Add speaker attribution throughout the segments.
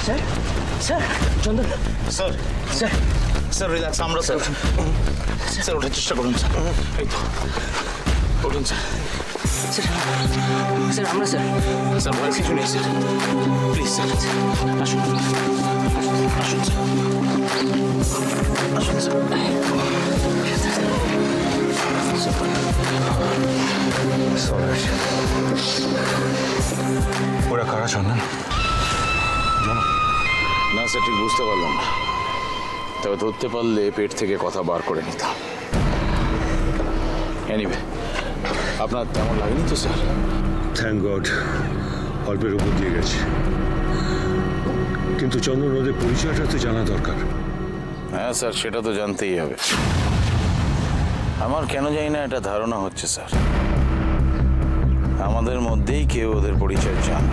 Speaker 1: Sir sir চন্দন
Speaker 2: sir
Speaker 1: sir
Speaker 2: sir relax, আমরা sir sir ওঠার চেষ্টা করুন স্যার। এই তো উঠুন স্যার।
Speaker 1: স্যার স্যার আমরা স্যার
Speaker 2: স্যার ভয়ের কিছু নেই স্যার, প্লিজ স্যার আসুন আসুন স্যার, আসুন স্যার।
Speaker 3: ওরা কারা চন্দন?
Speaker 2: না স্যার, ঠিক বুঝতে পারলাম না, তবে ধরতে পারলে পেট থেকে কথা বার করে নিতাম। এনিওয়ে, আপনার তেমন লাগেনি তো স্যার?
Speaker 3: থ্যাংক গড, অল্পের উপর দিয়ে গেছে। কিন্তু চন্দন, ওদের পরিচয়টা তো জানা দরকার।
Speaker 2: হ্যাঁ স্যার, সেটা তো জানতেই হবে। আমার কেন জানি না এটা ধারণা হচ্ছে স্যার, আমাদের মধ্যেই কেউ ওদের পরিচয় জানে।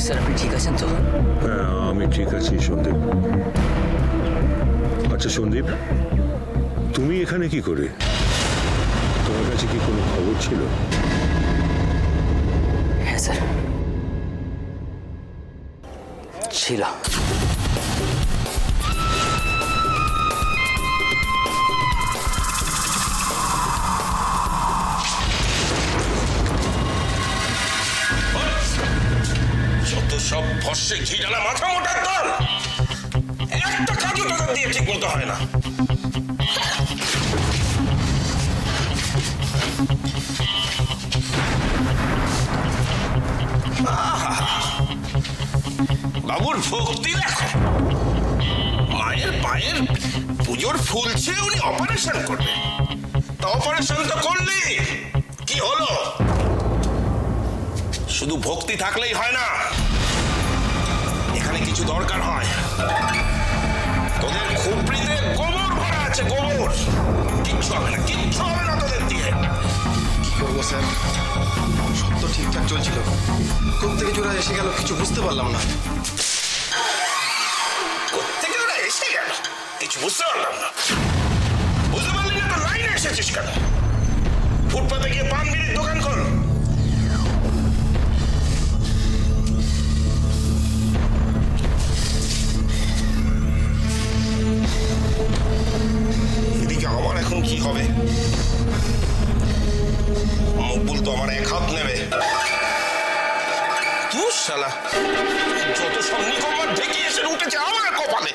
Speaker 1: স্যার আপনি ঠিক আছেন তো?
Speaker 3: হ্যাঁ, আমি ঠিক আছি সন্দীপ। আচ্ছা সন্দীপ, তুমি এখানে কি করে? তোমার কাছে কি কোনো খবর ছিল?
Speaker 1: হ্যাঁ স্যার ছিল।
Speaker 4: যত সব ভস্যে ঘি ঢালা মাথা মোটার দল, একটা কাজও তাদের দিয়ে ঠিক মতো হয় না। বাবুর ভক্তি দেখো, মায়ের পায়ের পুজোর ফুলছে, উনি অপারেশন করবেন। তা অপারেশন তো করলি, কি হলো? শুধু ভক্তি থাকলেই হয় না, এখানে কিছু দরকার হয়। তোদের খুপড়িতে গোবর ভরা আছে, গোবর। কিচ্ছু হবে না, কিচ্ছু হবে না তোদের দিয়ে।
Speaker 5: কি করবো স্যার, সব তো ঠিকঠাক চলছিল, কোত্থেকে জোড়া এসে গেল কিছু বুঝতে পারলাম না।
Speaker 4: কোত্থেকে ওরা এসে গেল কিছু বুঝতে পারলাম না। বুঝতে পারলি না তো লাইনে এসেছিস কেন? ফুটপাতে গিয়ে পান বিড়ির দোকান কর। এদিকে আমার এখন কি হবে? মকবুল তো আমার এক হাত নেবে। তুই শালা, যত সব নিকম্মার ঢেকে এসে উঠেছে আমার কপালে।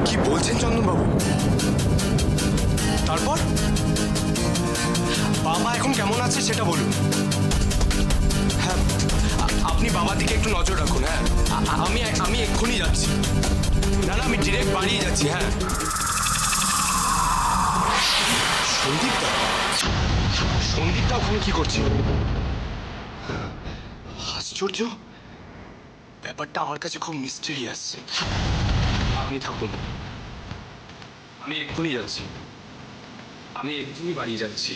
Speaker 5: কি বলছেন চন্দনবাবু? তারপর বাবা এখন কেমন আছে সেটা বলুন। হ্যাঁ, আপনি বাবার দিকে একটু নজর রাখুন। হ্যাঁ, আমি এক্ষুনি যাচ্ছি। না না, আমি ডিরেক্ট বাড়িয়ে যাচ্ছি। হ্যাঁ, সন্দীপটা ওখানে কি করছে? আশ্চর্য, ব্যাপারটা আমার কাছে খুব মিস্টেরিয়াস। আপনি থাকুন, আমি এক্ষুনি যাচ্ছি। আমি এক্ষুনি বাড়ি যাচ্ছি।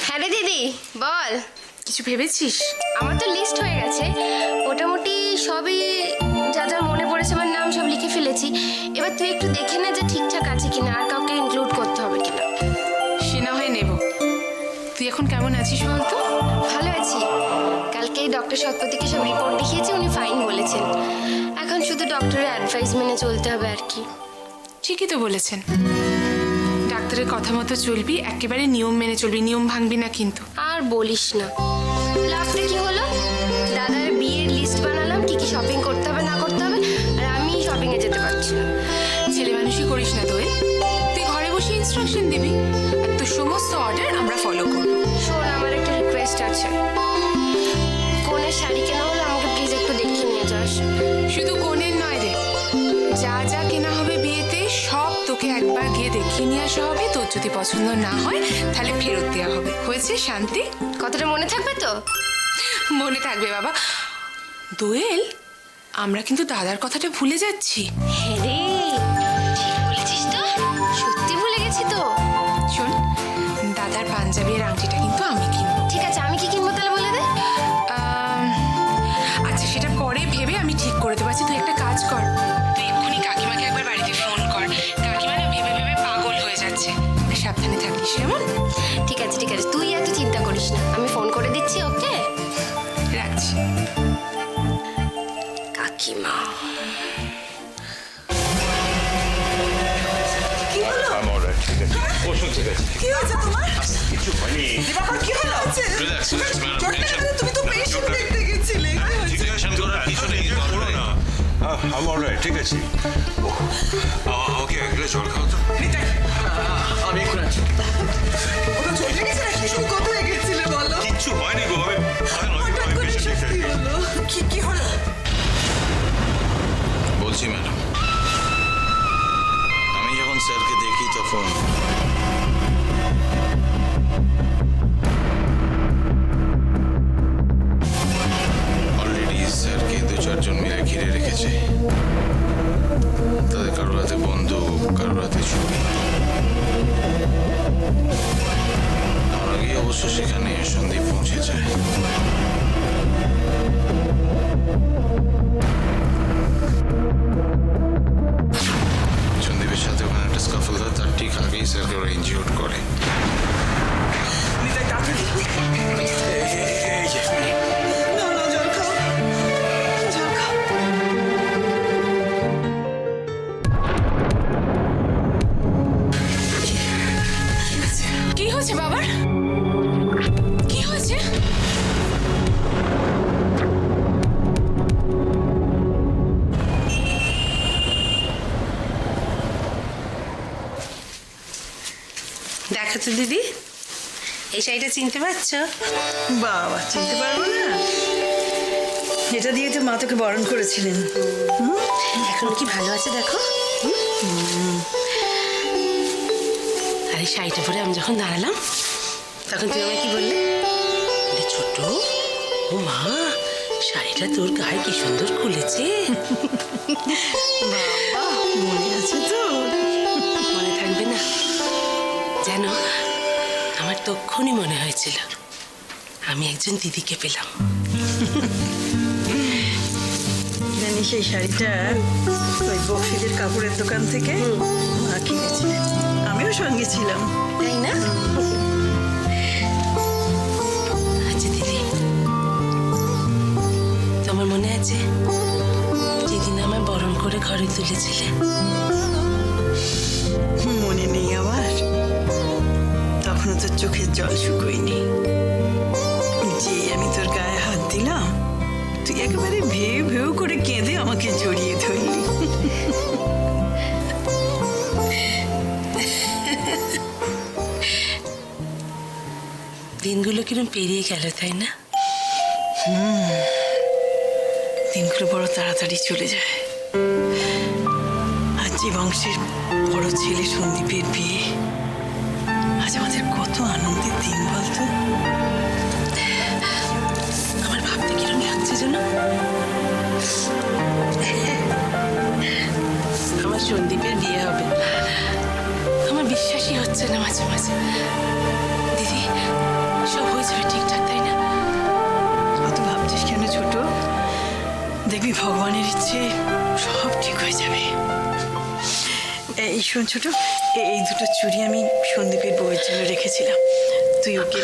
Speaker 6: হ্যাঁ রে দিদি, বল।
Speaker 7: কিছু ভেবেছিস?
Speaker 6: আমার তো লিস্ট হয়ে গেছে, মোটামুটি সবই যা যা মনে পড়েছে আমার নাম সব লিখে ফেলেছি। এবার তুই একটু দেখে নে যে ঠিকঠাক আছে কিনা, আর কাউকে ইনক্লুড করতে হবে কিনা।
Speaker 7: সে না হয়ে নেব। তুই এখন কেমন আছিস বলতো?
Speaker 6: ভালো আছি। কালকেই ডক্টর শতপথীকে সব রিপোর্ট দেখিয়েছি, উনি ফাইন বলেছেন। এখন শুধু ডক্টরের অ্যাডভাইস মেনে চলতে হবে আর কি।
Speaker 7: ঠিকই তো বলেছেন, ডাক্তারের কথা মতো চলবি, একেবারে নিয়ম মেনে চলবি, নিয়ম ভাঙবি না কিন্তু।
Speaker 6: আর বলিস না, লাস্টে কি হলো, দাদার বিয়ের লিস্ট বানালাম কি কি শপিং করতে হবে না করতে হবে, আর আমি শপিং এ যেতে পারছি না।
Speaker 7: ছেলে মানুষই করিস না তোর, তুই ঘরে বসে ইনস্ট্রাকশন দিবি আর তোর সমস্ত অর্ডার আমরা ফলো করব।
Speaker 6: শোন, আমার একটা রিকোয়েস্ট আছে, কোনের শাড়ি কেনা হলে আমাকে প্লিজ একটু দেখিয়ে নিয়ে যাস।
Speaker 7: শুধু কোণের নয় রে, যা যা কেনা হবে বিয়েতে সব তোকে তোকে একবার গিয়ে দেখিয়ে নিয়ে আসা হবে, তোর যদি পছন্দ না হয় তাহলে ফেরত দেওয়া হবে। হয়েছে শান্তি?
Speaker 6: কথাটা মনে থাকবে তো?
Speaker 7: মনে থাকবে বাবা। দোয়েল, আমরা কিন্তু দাদার কথাটা ভুলে যাচ্ছি।
Speaker 6: হ্যাঁ রে, ঠিক বলেছিস তো, সত্যি ভুলে গেছি তো।
Speaker 7: শোন, দাদার পাঞ্জাবি আর আংটিটা কিন্তু আমি কিনবো।
Speaker 6: ঠিক আছে, আমি কি কিনবো তাহলে বলে দে।
Speaker 7: আচ্ছা, সেটা পরে ভেবে আমি ঠিক করে দেবো। আচ্ছা, তুই একটা কাজ কর, তুই এক্ষুনি কাকিমাকে একবার বাড়িতে ফোন কর। কাকিমা না ভেবে ভেবে পাগল হয়ে যাচ্ছে। সাবধানে থাকিস কেমন?
Speaker 6: ঠিক আছে ঠিক আছে, তুই এত চিন্তা করিস না, আমি ফোন করে দিচ্ছি। ওকে,
Speaker 7: রাখছি।
Speaker 6: কাকিমা।
Speaker 4: I'm all right, ঠিক আছে। বসুন, ঠিক আছে।
Speaker 8: কি হয়েছে তোমার?
Speaker 4: কিছু হয়নি।
Speaker 8: বাবা কি হয়েছে?
Speaker 4: Relax, relax, madam,
Speaker 8: চোটটা
Speaker 4: tension-
Speaker 8: লাগে, তুমি তো পেশেন্ট দেখতে গেছিলে। কি হয়েছে?
Speaker 4: Tension করার কিছু নেই, করো না।
Speaker 3: I'm all right, ঠিক আছে।
Speaker 4: ওকে, একলে জল খাও তো।
Speaker 2: আমি এখন আছি।
Speaker 8: ওটা চোট লেগেছে নাকি? তুমি কোথায় গেছিলে বলো?
Speaker 4: কিচ্ছু হয়নি গো,
Speaker 8: হঠাৎ করে এসব কি হলো? কি হলো?
Speaker 2: বলছি ম্যাডাম, আমি যখন স্যারকে দেখি তখন অলরেডি স্যারকে 2-4 মিলে ঘিরে রেখেছে। তাদের কারোর হাতে বন্দুক, কারোর হাতে ছুরি। আমার আগেই অবশ্য সেখানে সন্দীপ পৌঁছে যায়। সন্দীপের সাথে ওখানে একটা স্কাফল হয়, তার ঠিক আগেই স্যারকে ওরা ইনজিওর্ড করে।
Speaker 8: নিতাই তাড়াতাড়ি। না, জল খাও। জল খাও।
Speaker 7: কি হয়েছে বাবার? কি হয়েছে?
Speaker 9: দেখো তো দিদি, এই শাড়িটা চিনতে পারছো?
Speaker 8: বাবা, চিনতে পারবো না? এটা দিয়ে তো মা তোকে বরণ করেছিলেন।
Speaker 9: এখন কি ভালো আছে দেখো। আর এই শাড়িটা পরে আমি যখন দাঁড়ালাম তখন তুমি আমায় কি বললে? বলে, ছোট, ও মা, শাড়িটা তোর গায়ে কি সুন্দর খুলেছে।
Speaker 8: বাবা, মনে আছে তো?
Speaker 9: মনে থাকবে না? যেন আমার তক্ষুনি মনে হয়েছিল আমি একজন দিদিকে পেলাম।
Speaker 8: জানি সেই শাড়িটা ওই বক্সিদের কাপড়ের দোকান থেকে মা কিনেছে। আমিও সঙ্গে ছিলাম।
Speaker 9: তাই না? আচ্ছা দিদি, তোমার মনে আছে যেদিন আমায় বরণ করে ঘরে তুলেছিলে?
Speaker 8: মনে নেই আবার? তখনও তোর চোখের জল শুকোয়নি। যে আমি তোর গায়ে হাত দিলাম, তুই একেবারে ভেউ ভেউ করে কেঁদে আমাকে জড়িয়ে ধরলি।
Speaker 9: দিনগুলো কিরম পেরিয়ে গেল, তাই না?
Speaker 8: দিনগুলো বড় তাড়াতাড়ি চলে যায়। আজ যে বংশের বড় ছেলে সন্দীপের বিয়ে, আজ আমাদের কত আনন্দের দিন বলতো।
Speaker 9: আমার ভাবতে কিরম লাগছে যেন। আমার সন্দীপের বিয়ে হবে, আমার বিশ্বাসই হচ্ছে না মাঝে মাঝে। দিদি, সব হয়ে যাবে ঠিকঠাক, তাই না?
Speaker 8: অত ভাবছিস কেন ছোট? দেখবি ভগবানের ইচ্ছে সব ঠিক হয়ে যাবে। এই শোন ছোট, এই দুটো চুড়ি আমি সন্দীপের বউয়ের জন্য রেখেছিলাম। তুই ওকে।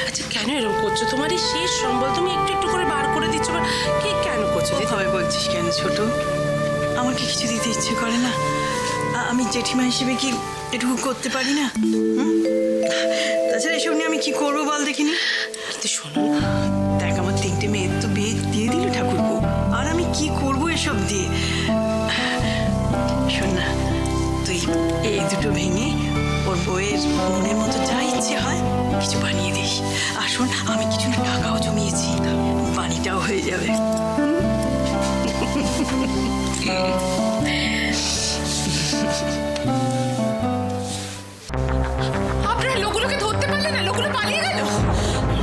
Speaker 9: আচ্ছা, কেন এরকম করছো? তোমার এই শেষ সম্বল তুমি একটু একটু করে বার করে দিচ্ছ, কি কেন করছো?
Speaker 8: ভাবে বলছিস কেন ছোট? আমার কি কিছু দিতে ইচ্ছে করে না? আমি জেঠিমা হিসেবে কি এটুকু করতে পারি না? তাছাড়া এসব নিয়ে আমি কি করবো বল দেখিনি?
Speaker 9: কিন্তু শোনো,
Speaker 8: দেখ, আমার 3টে মেয়ের তো বিয়ে দিয়ে দিল ঠাকুরপো, আর আমি কি করবো এসব দিয়ে? শোন না, তুই এই দুটো ভেঙে ওর বউয়ের মনের মতো যা ইচ্ছে হয় কিছু বানিয়ে দিস। আর শোন, আমি কিছু টাকাও জমিয়েছি, বাড়িটাও হয়ে যাবে।
Speaker 7: আপনারা লোকগুলোকে ধরতে পারলেন না? লোকগুলো পালিয়ে গেল।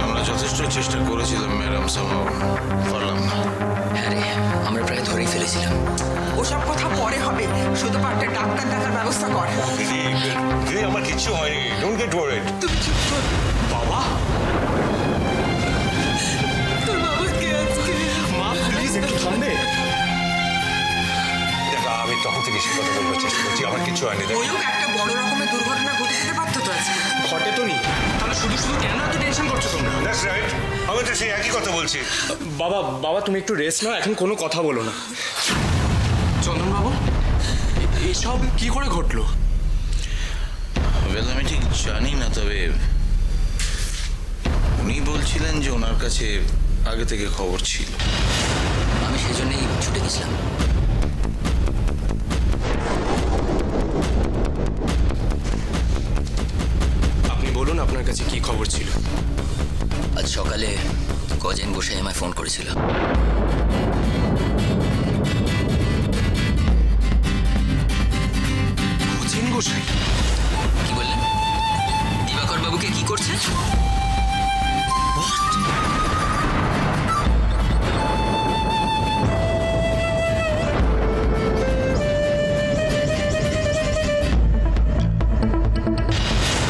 Speaker 4: আমরা যথেষ্ট চেষ্টা করেছিলাম ম্যাডাম, সামাও পারলাম না।
Speaker 1: হ্যাঁ রে, আমরা প্রায় ধরেই ফেলেছিলাম।
Speaker 10: ওসব কথা পরে হবে, শুধু পার্টে ডাক্তার ডাকার ব্যবস্থা কর।
Speaker 3: দিদি আমার কিচ্ছু হয়নি, ডোন্ট গেট ওয়ারিড।
Speaker 10: তুমি চুপ কর।
Speaker 5: বাবা,
Speaker 10: তোর বাবাকে আজকে
Speaker 5: মা প্লিজ একটু থামবে।
Speaker 3: দেখো আমি তখন থেকে সে কথা বলবার চেষ্টা করছি, আমার কিচ্ছু হয়নি।
Speaker 10: ওইও একটা বড় রকমের দুর্ঘটনা ঘটে যেতে পারতো তো আজকে।
Speaker 5: ঘটে তো নি, তাহলে শুধু শুধু কেন এত টেনশন করছো তোমরা?
Speaker 3: দ্যাটস রাইট, আমি তো সেই একই কথা বলছি।
Speaker 5: বাবা বাবা তুমি একটু রেস্ট নাও, এখন কোনো কথা বলো না। চন্দন বাবু, এসব কি করে ঘটলো?
Speaker 4: আমি ঠিক জানি না, তবে উনি বলছিলেন যে ওনার কাছে আগে থেকে খবর ছিল।
Speaker 1: আমি সেই জন্যই ছুটে গেছিলাম।
Speaker 5: আপনি বলুন আপনার কাছে কি খবর ছিল?
Speaker 1: আজ সকালে গজেন গোসাই আমায় ফোন করেছিল।
Speaker 5: গজেন গোসাই?
Speaker 1: কি বললেন? দিবাকর বাবুকে কি করছে?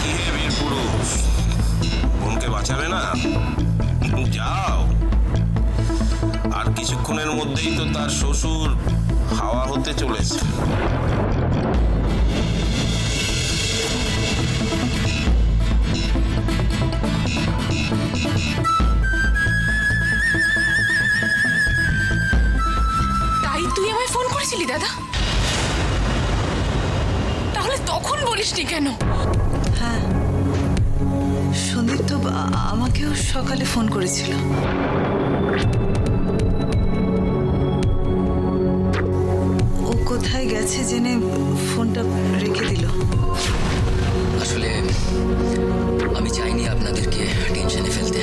Speaker 4: কি হে বীর পুরুষ, বোনকে বাঁচাবে না? যাও, আর কিছুক্ষণের মধ্যেই তো তার শ্বশুর হাওয়া হতে চলেছে।
Speaker 7: তাই তুই আমায় ফোন করেছিলি দাদা? তাহলে তখন বলিসনি কেন?
Speaker 8: হ্যাঁ, সন্দীপ তো আমাকেও সকালে ফোন করেছিল। ও কোথায় গেছে জেনে ফোনটা রেখে দিল।
Speaker 1: আসলে আমি চাইনি আপনাদেরকে টেনশনে ফেলতে,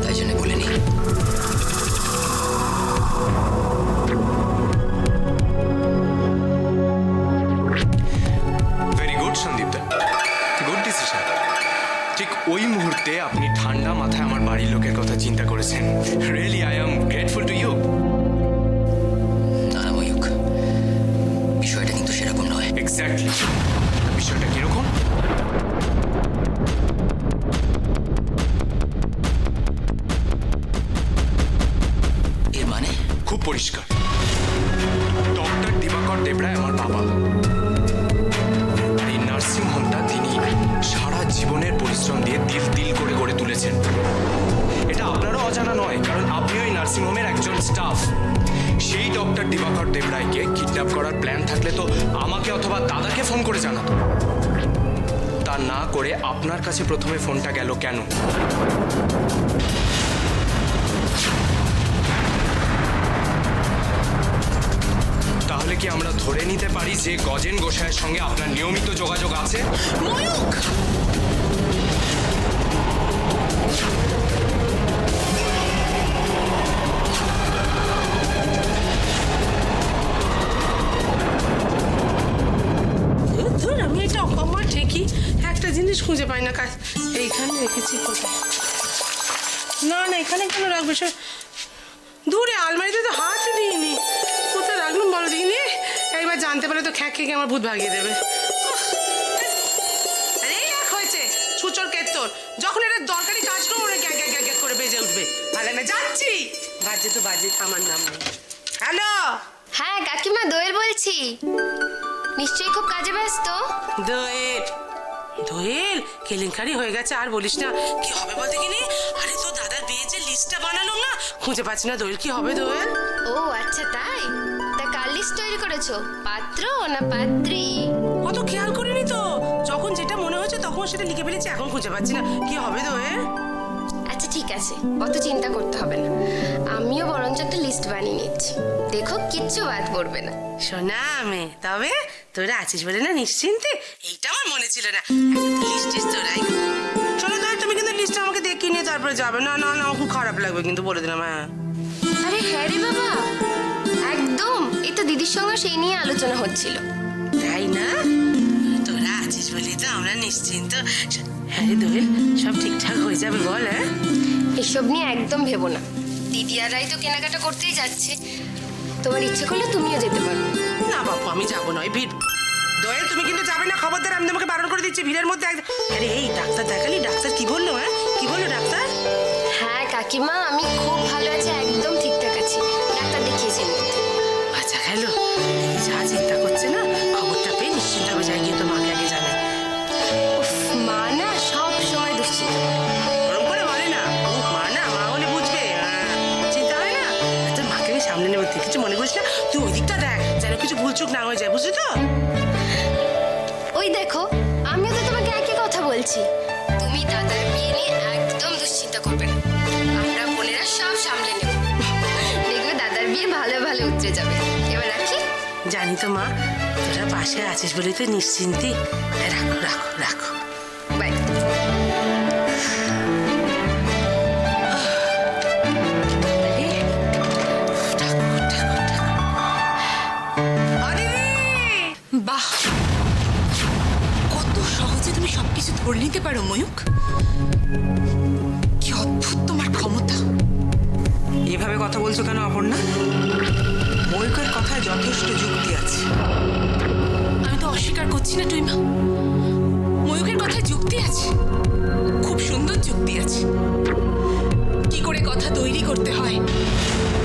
Speaker 1: তাই জন্য বলিনি।
Speaker 5: ভেরি গুড সন্দীপ দা, গুড ডিসিশন। ঠিক ওই মুহূর্তে আপনি ঠান্ডা মাথায় আমার বাড়ির লোকের কথা চিন্তা করেছেন। Really I am grateful to you.
Speaker 1: না না ময়ূক, বিষয়টা কিন্তু সেরকম নয়।
Speaker 5: এক্স্যাক্টলি, বিষয়টা কিরকম?
Speaker 1: এর মানে?
Speaker 5: খুব পরিষ্কার, ডক্টর দিবাকর দেবরায় আমার বাবা। এই নার্সিং হোমটা তিনি সারা জীবনের পরিশ্রম দিয়ে দিল দিল করে গড়ে তুলেছেন। এটা আপনারও অজানা নয়, কারণ আপনিও এই নার্সিং হোমের একজন স্টাফ। সেই ডক্টর দিবাকর দেবরায়কে কিডন্যাপ করার প্ল্যান থাকলে তো আমাকে অথবা দাদাকে ফোন করে জানাতো। তা না করে আপনার কাছে প্রথমে ফোনটা গেল কেন? তাহলে কি আমরা ধরে নিতে পারি যে গজেন গোসাইয়ের সঙ্গে আপনার নিয়মিত যোগাযোগ আছে?
Speaker 7: ময়ূক, ধুর, আমি এটা অকম্মা ঠিকই একটা জিনিস খুঁজে পাই না। কাজ এইখানে রেখেছি কোথায়? না না, এখানে কেন রাখবে? সে দূরে আলমারিতে তো হাত দিইনি। কোথায় রাখলাম বলো দিইনি? এইবার জানতে পারলে তো খ্যাঁক খেয়ে আমার ভূত ভাগিয়ে দেবে। আরে এক হয়েছে ছুচোর কেত্তর, যখন এটা দরকারি কাজ করবো ওরা গ্যাগ গ্যাগ গ্যাগ করে বেজে উঠবে। ভালো না, যাচ্ছি। বাজে তো বাজে, আমার নাম নেই। হ্যালো,
Speaker 6: হ্যাঁ কাকিমা, দোয়েল বলছি। নিশ্চয়ই খুব কাজে ব্যস্ত।
Speaker 7: দোয়েল, দোয়েল কেলেঙ্কারি হয়ে গেছে, আর বলিস না। কি হবে বল দেখিনি? আরে তো দাদার বিয়ে যে লিস্টটা বানালো না, খুঁজে পাচ্ছি না। দোয়েল, কি হবে দোয়েল?
Speaker 6: ও আচ্ছা তাই। তা কার লিস্ট তৈরি করেছো? পাত্র না পাত্রী?
Speaker 7: অত খেয়াল করিনি তো, যখন যেটা মনে হয়েছে তখন সেটা লিখে ফেলেছি, এখন খুঁজে পাচ্ছি না। কি হবে দোয়েল?
Speaker 6: আচ্ছা ঠিক আছে, অত চিন্তা করতে হবে না। আমিও বরঞ্চ একটা লিস্ট বানিয়ে নিচ্ছি, দেখো কিচ্ছু বাদ পড়বে না।
Speaker 7: শোনা মে, তবে তোরা আছিস বলে না নিশ্চিন্তে, এইটা আমার মনে ছিল না। লিস্ট তোরাই শোনো দোয়েল, তুমি কিন্তু লিস্টটা আমাকে দেখিয়ে নিয়ে তারপরে যাবে। না না না, আমার খুব খারাপ লাগবে কিন্তু, বলে দিলাম। হ্যাঁ
Speaker 6: আরে হ্যাঁ রে বাবা, একদম। এই তো দিদির সঙ্গে সেই নিয়ে আলোচনা হচ্ছিল।
Speaker 7: তাই না? তোরা আছিস বলি তো আমরা নিশ্চিন্ত।
Speaker 9: হ্যাঁ রে দোয়েল, সব ঠিকঠাক হয়ে যাবে বল। হ্যাঁ,
Speaker 6: এসব নিয়ে একদম ভেবো না। দিদি আর রাই তো কেনাকাটা করতেই যাচ্ছে, তোমার ইচ্ছে করলে তুমিও যেতে পারো।
Speaker 9: না বাপু, আমি যাবো নয়, ভিড়।
Speaker 7: দোয়েল তুমি কিন্তু যাবে না, খবরদার, আমি তোমাকে বারণ করে দিচ্ছি ভিড়ের মধ্যে আরে এই ডাক্তার দেখালি? ডাক্তার কি বললো? হ্যাঁ, কি বললো ডাক্তার?
Speaker 6: হ্যাঁ কাকিমা, আমি খুব ভালো আছি, একদম ঠিকঠাক আছি, ডাক্তার দেখিয়েছি এর মধ্যে।
Speaker 9: আচ্ছা গেল, যা চিন্তা করছে না, খবরটা পেয়ে নিশ্চিন্ত হবে, যাই গিয়ে তো মাকে আগে জানাই।
Speaker 6: উফ, মা না সব সময় দুশ্চিন্তা করে।
Speaker 7: ওরম করে বলে না, ও মা না, মা হলে বুঝবে। চিন্তা হয় না, তোর মাকে আমি সামনে নেবো, তুই কিছু মনে করিস না। তুই ওই দিকটা দেখ, যেন কিছু ভুলচুক না হয়ে যায়, বুঝলি তো?
Speaker 6: ওই দেখো, আমিও তো তোমাকে একই কথা বলছি। তুমি দাদার বিয়ে নিয়ে একদম দুশ্চিন্তা করবে না, আমরা বোনেরা সব সামলে নেব। দেখবে দাদার বিয়ে ভালো ভালো উতরে যাবে। এবার রাখি।
Speaker 9: জানি তো মা, তোরা পাশে আছিস বলে তো নিশ্চিন্তি। রাখো রাখো রাখো।
Speaker 6: বাই।
Speaker 10: বাহ, কত সহজে তুমি সবকিছু ধরে নিতে পারো ময়ূক। কি অদ্ভুত তোমার ক্ষমতা।
Speaker 8: এভাবে কথা বলছো কেন অপর্ণা? ময়ূকের কথায় যথেষ্ট যুক্তি আছে।
Speaker 10: আমি তো অস্বীকার করছি না টুইমা, ময়ূকের কথায় যুক্তি আছে, খুব সুন্দর যুক্তি আছে। কি করে কথা তৈরি করতে হয়,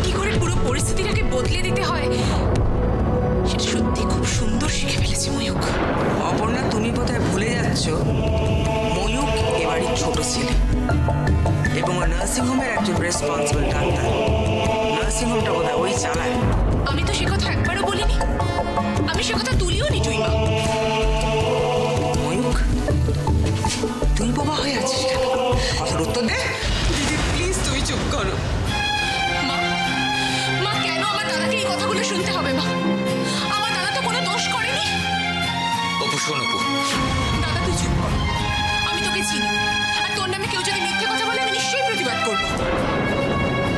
Speaker 10: কি করে পুরো পরিস্থিতিটাকে বদলে দিতে হয়, সেটা সত্যি খুব সুন্দর শিখে ফেলেছে ময়ূক।
Speaker 8: অপর্ণা, তুমি বোধহয় ভুলে যাচ্ছ ময়ূক এবারই ছোট ছেলে এবং নার্সিংহোমের একজন রেসপন্সিবল ডাক্তার। নার্সিংহোমটা বোধহয় ওই চালায়।
Speaker 10: আমি তো সে কথা একবারও বলিনি, আমি সে কথা তুলিও নি টুইমা।
Speaker 8: ময়ূক, তুই বোবা হয়ে আছিস কেন? কথার উত্তর দে।
Speaker 10: দিদি প্লিজ তুমি চুপ করো। মা, মা কেন আমার দাদাকে এই কথাগুলো শুনতে হবে? মা, আমার দাদা তো কোনো দোষ করেনি।
Speaker 1: অপু শোন অপু,
Speaker 10: দাদা তুই চুপ কর, আমি তোকে চিনি, আর তোর নামে কেউ যদি মিথ্যে কথা বলে আমি নিশ্চয়ই প্রতিবাদ করবো।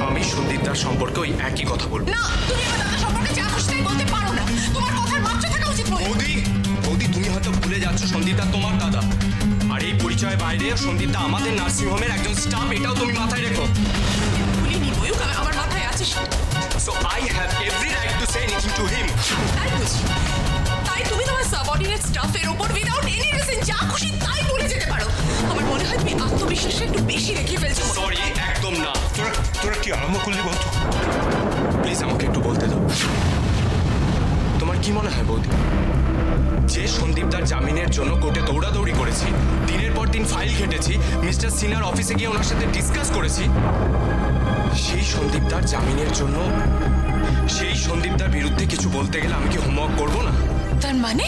Speaker 5: আমি সন্দীপদার সম্পর্কে ওই একই কথা বলবো।
Speaker 10: না, তুমি আমার দাদা সম্পর্কে যা খুশি তাই বলতে পারো না, তোমার কথার মাত্রা থাকা উচিত নয়।
Speaker 5: বৌদি, বৌদি, তুমি হয়তো ভুলে যাচ্ছ সন্দীপদা তোমার দাদা, আর এই পরিচয়ের বাইরে সন্দীপদা আমাদের নার্সিংহোমের একজন স্টাফ, এটাও তুমি মাথায় রেখো।
Speaker 10: ভুলিনি ময়ূক, আমার মাথায় আছে।
Speaker 5: So I have every right to say anything to him.
Speaker 10: তাই বুঝি, তাই তুমি তোমার সাবঅর্ডিনেট স্টাফের উপর উইদাউট এনি রিজন যা খুশি তাই বলে যেতে পারো। আমার মনে হয় তুমি আত্মবিশ্বাসটা একটু বেশি রেখে ফেলছো।
Speaker 5: সরি, একদম না।
Speaker 3: তোরা কি আরম্ভ করলি বলতো?
Speaker 5: প্লিজ আমাকে একটু বলতে দাও। তোমার কি মনে হয় বৌদি, যে সন্দীপদার জামিনের জন্য কোর্টে দৌড়াদৌড়ি করেছি, দিনের পর দিন ফাইল ঘেটেছি, মিস্টার সিনহার অফিসে গিয়ে ওনার সাথে ডিসকাস করেছি, সেই সন্দীপদার জামিনের জন্য সেই সন্দীপদার বিরুদ্ধে কিছু বলতে গেলে আমি কি হোমওয়ার্ক করবো না?
Speaker 10: তার মানে